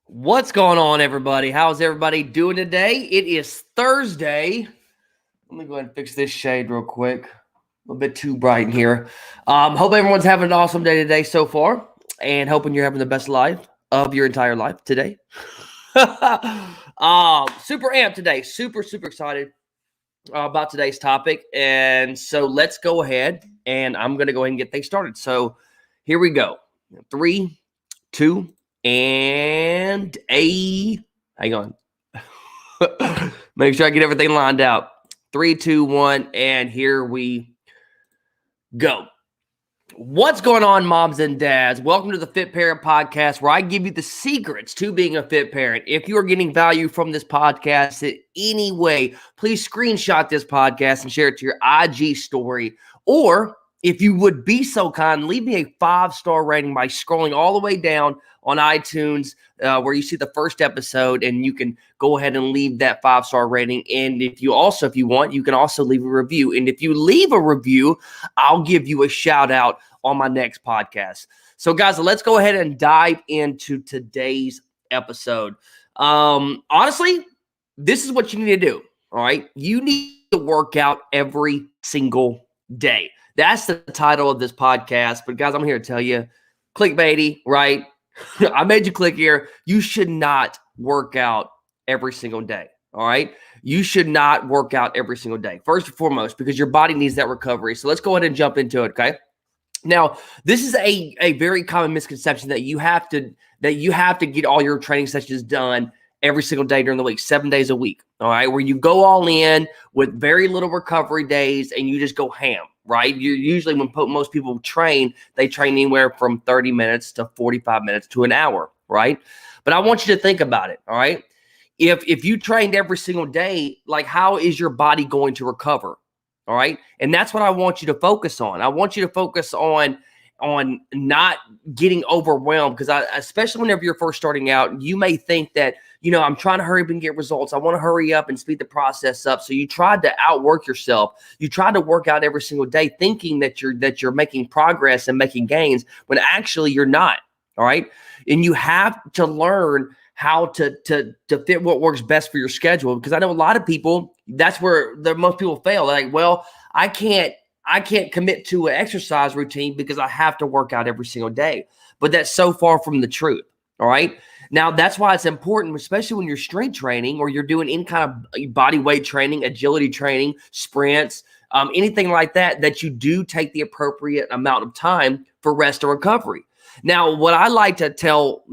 What's going on, everybody? How's everybody doing today? It is Thursday. Let me go ahead and fix this shade real quick. A little bit too bright in here. Hope everyone's having an awesome day today so far, and hoping you're having the best life of your entire life today. Super amped today. Super excited about today's topic. And so let's go ahead, and I'm going to go ahead and get things started. So here we go. 3, 2, and hang on. Make sure I get everything lined out. 3, 2, 1, and here we go. What's going on, moms and dads? Welcome to the Fit Parent Podcast, where I give you the secrets to being a fit parent. If you are getting value from this podcast in any way, please screenshot this podcast and share it to your IG story. Or if you would be so kind, leave me a 5-star rating by scrolling all the way down on iTunes where you see the first episode, and you can go ahead and leave that 5-star rating. And if you want, you can also leave a review. And if you leave a review, I'll give you a shout out on my next podcast. So guys, let's go ahead and dive into today's episode. Honestly, this is what you need to do. All right. You need to work out every single day. That's the title of this podcast. But guys, I'm here to tell you, clickbaity, right? I made you click here. You should not work out every single day. All right. You should not work out every single day. First and foremost, because your body needs that recovery. So let's go ahead and jump into it. Okay. Now, this is a very common misconception that you have to get all your training sessions done every single day during the week, 7 days a week. All right. Where you go all in with very little recovery days and you just go ham. Right? You usually, when most people train, they train anywhere from 30 minutes to 45 minutes to an hour, right? But I want you to think about it, all right? If you trained every single day, like, how is your body going to recover? All right? And that's what I want you to focus on. I want you to focus on not getting overwhelmed, because especially whenever you're first starting out, you may think that, I'm trying to hurry up and get results. I want to hurry up and speed the process up. So you tried to outwork yourself. You tried to work out every single day thinking that you're making progress and making gains, when actually you're not. All right. And you have to learn how to fit what works best for your schedule, because I know a lot of people, that's where most people fail. They're like, well, I can't commit to an exercise routine because I have to work out every single day. But that's so far from the truth. All right. Now, that's why it's important, especially when you're strength training or you're doing any kind of body weight training, agility training, sprints, anything like that, that you do take the appropriate amount of time for rest and recovery. Now, what I like to tell,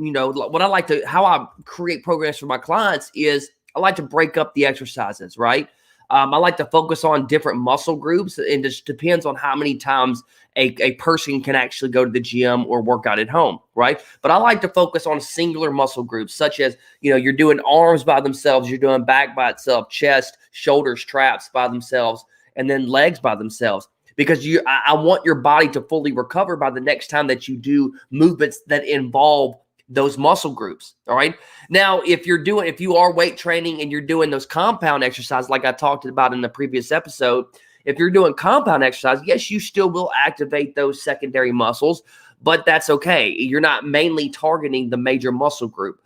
how I create programs for my clients is I like to break up the exercises, right? I like to focus on different muscle groups, and it just depends on how many times a person can actually go to the gym or work out at home, right? But I like to focus on singular muscle groups, such as, you're doing arms by themselves, you're doing back by itself, chest, shoulders, traps by themselves, and then legs by themselves. Because I want your body to fully recover by the next time that you do movements that involve those muscle groups. All right. Now, if you are weight training and you're doing those compound exercises, like I talked about in the previous episode, if you're doing compound exercise, yes, you still will activate those secondary muscles, but that's okay. You're not mainly targeting the major muscle group.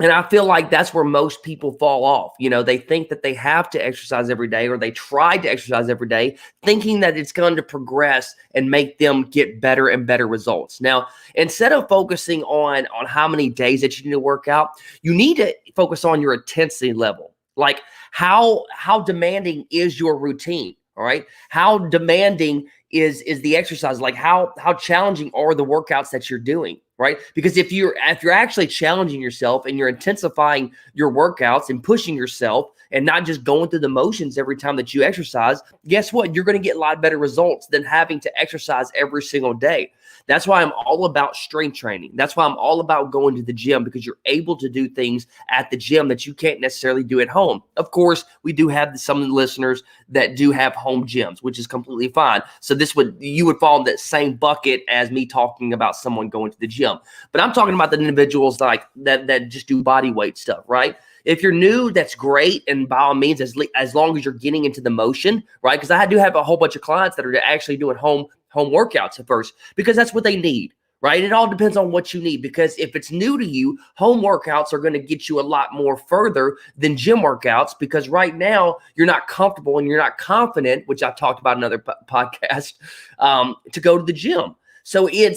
And I feel like that's where most people fall off. They think that they have to exercise every day, or they try to exercise every day, thinking that it's going to progress and make them get better and better results. Now, instead of focusing on how many days that you need to work out, you need to focus on your intensity level. Like, how demanding is your routine? All right. How demanding is the exercise? Like, how challenging are the workouts that you're doing? Right? Because if you're actually challenging yourself and you're intensifying your workouts and pushing yourself and not just going through the motions every time that you exercise, guess what? You're going to get a lot better results than having to exercise every single day. That's why I'm all about strength training. That's why I'm all about going to the gym, because you're able to do things at the gym that you can't necessarily do at home. Of course, we do have some of the listeners that do have home gyms, which is completely fine. So you would fall in that same bucket as me talking about someone going to the gym. But I'm talking about the individuals that just do body weight stuff, right? If you're new, that's great. And by all means, as long as you're getting into the motion, right? Because I do have a whole bunch of clients that are actually doing home workouts at first, because that's what they need, right? It all depends on what you need, because if it's new to you, home workouts are going to get you a lot more further than gym workouts, because right now you're not comfortable and you're not confident, which I've talked about in another podcast, to go to the gym. So it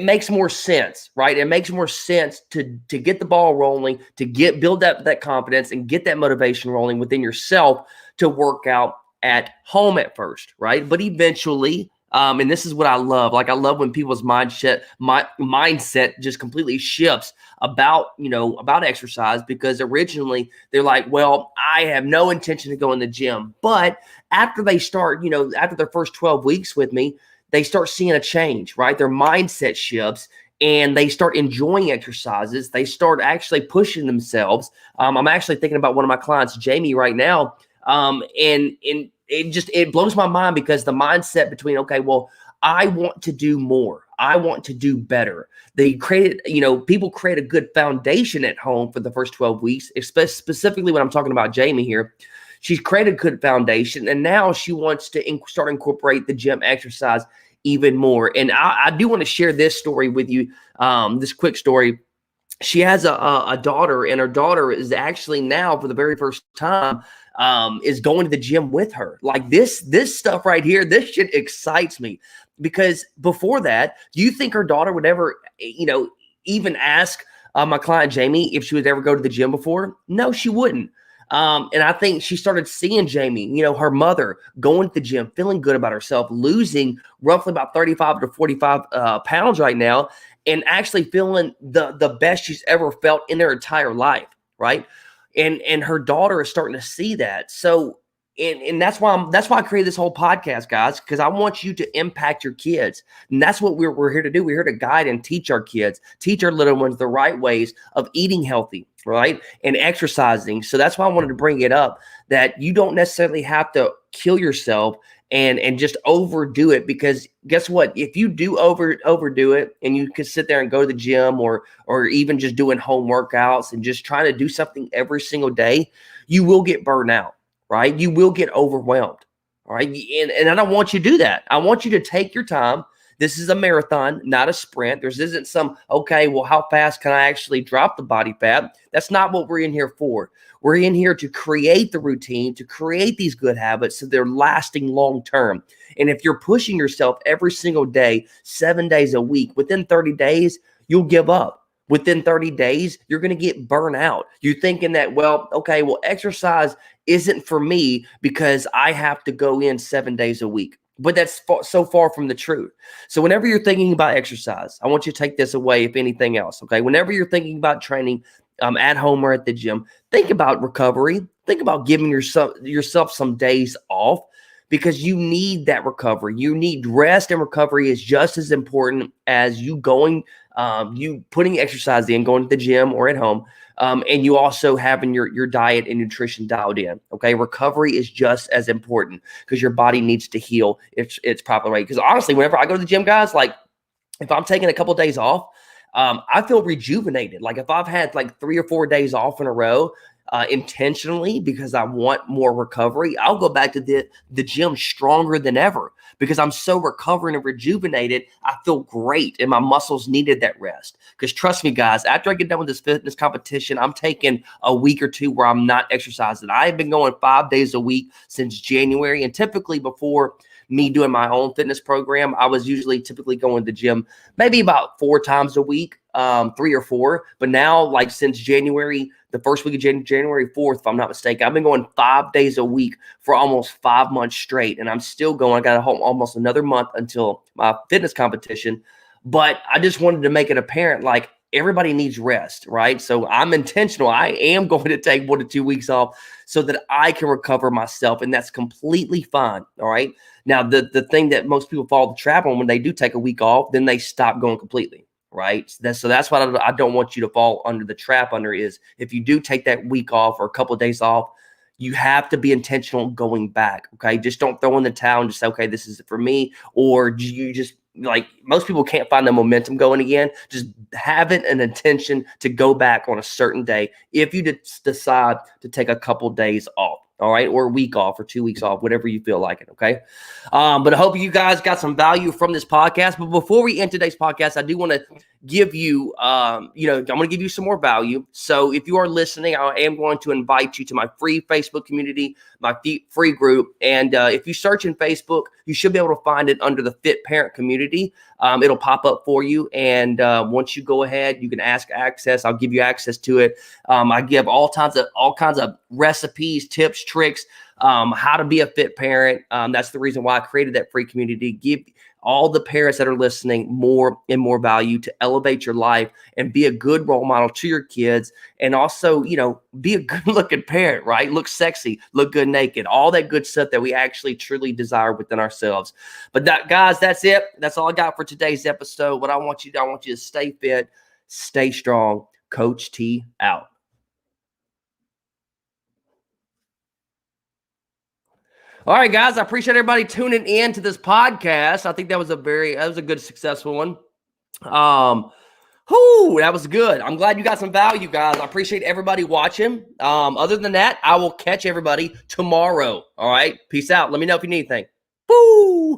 makes more sense, right? It makes more sense to get the ball rolling, to build that confidence and get that motivation rolling within yourself to work out at home at first, right? But eventually, and this is what I love. Like, I love when people's mindset just completely shifts about exercise, because originally they're like, well, I have no intention to go in the gym. But after they start, after their first 12 weeks with me, they start seeing a change, right? Their mindset shifts and they start enjoying exercises. They start actually pushing themselves. I'm actually thinking about one of my clients, Jamie, right now. And it blows my mind, because the mindset between, okay, well, I want to do more. I want to do better. People create a good foundation at home for the first 12 weeks, specifically when I'm talking about Jamie here. She's created a good foundation, and now she wants to start incorporate the gym exercise even more. And I do want to share this story with you, this quick story. She has a daughter, and her daughter is actually now, for the very first time, is going to the gym with her. Like, this stuff right here, this shit excites me, because before that, do you think her daughter would ever, even ask my client Jamie if she would ever go to the gym before? No, she wouldn't. And I think she started seeing Jamie, her mother, going to the gym, feeling good about herself, losing roughly about 35 to 45 pounds right now, and actually feeling the best she's ever felt in her entire life, right? And her daughter is starting to see that. So, and that's why I created this whole podcast, guys, because I want you to impact your kids. And that's what we're here to do. We're here to guide and teach our kids, teach our little ones the right ways of eating healthy, right? And exercising. So that's why I wanted to bring it up, that you don't necessarily have to kill yourself and just overdo it, because guess what? If you do overdo it, and you could sit there and go to the gym or even just doing home workouts and just trying to do something every single day, you will get burned out, right? You will get overwhelmed, all right? And I don't want you to do that. I want you to take your time. This is a marathon, not a sprint. There isn't some, okay, well, how fast can I actually drop the body fat? That's not what we're in here for. We're in here to create the routine, to create these good habits so they're lasting long term. And if you're pushing yourself every single day, 7 days a week, within 30 days, you'll give up. Within 30 days, you're going to get burnt out. You're thinking that, well, okay, well, exercise isn't for me because I have to go in 7 days a week. But that's so far from the truth. So whenever you're thinking about exercise, I want you to take this away, if anything else, okay? Whenever you're thinking about training at home or at the gym, think about recovery. Think about giving yourself some days off, because you need that recovery. You need rest, and recovery is just as important as you putting exercise in, going to the gym or at home. And you also having your diet and nutrition dialed in. Okay. Recovery is just as important, because your body needs to heal its proper way. Because honestly, whenever I go to the gym, guys, like, if I'm taking a couple of days off, I feel rejuvenated. Like, if I've had like 3 or 4 days off in a row, intentionally, because I want more recovery, I'll go back to the gym stronger than ever, because I'm so recovering and rejuvenated. I feel great, and my muscles needed that rest. Because trust me, guys, after I get done with this fitness competition, I'm taking a week or two where I'm not exercising. I've been going 5 days a week since January, and typically before me doing my own fitness program, I was typically going to the gym maybe about 4 times a week, 3 or 4. But now, like, since January, the first week of January 4th, if I'm not mistaken, I've been going 5 days a week for almost 5 months straight. And I'm still going. I got almost another month until my fitness competition. But I just wanted to make it apparent, like, everybody needs rest, right? So I'm intentional. I am going to take 1 to 2 weeks off so that I can recover myself, and that's completely fine, all right? Now, the thing that most people fall the trap on, when they do take a week off, then they stop going completely, right? So that's what I don't want you to fall under the trap under, is if you do take that week off or a couple of days off, you have to be intentional going back, okay? Just don't throw in the towel and just say, okay, this is for me. Or you just, like, most people can't find the momentum going again. Just having an intention to go back on a certain day if you decide to take a couple days off. All right, or a week off or 2 weeks off, whatever you feel like it. Okay. But I hope you guys got some value from this podcast. But before we end today's podcast, I do want to give you, I'm going to give you some more value. So if you are listening, I am going to invite you to my free Facebook community, my free group. And if you search in Facebook, you should be able to find it under the Fit Parent Community. It'll pop up for you. And once you go ahead, you can ask access. I'll give you access to it. I give all kinds of recipes, tips, tricks, how to be a fit parent. That's the reason why I created that free community. Give all the parents that are listening more and more value to elevate your life and be a good role model to your kids. And also, be a good looking parent, right? Look sexy, look good naked, all that good stuff that we actually truly desire within ourselves. But guys, that's it. That's all I got for today's episode. What I want you to stay fit, stay strong. Coach T out. All right, guys, I appreciate everybody tuning in to this podcast. I think that was a good, successful one. That was good. I'm glad you got some value, guys. I appreciate everybody watching. Other than that, I will catch everybody tomorrow. All right, peace out. Let me know if you need anything. Woo!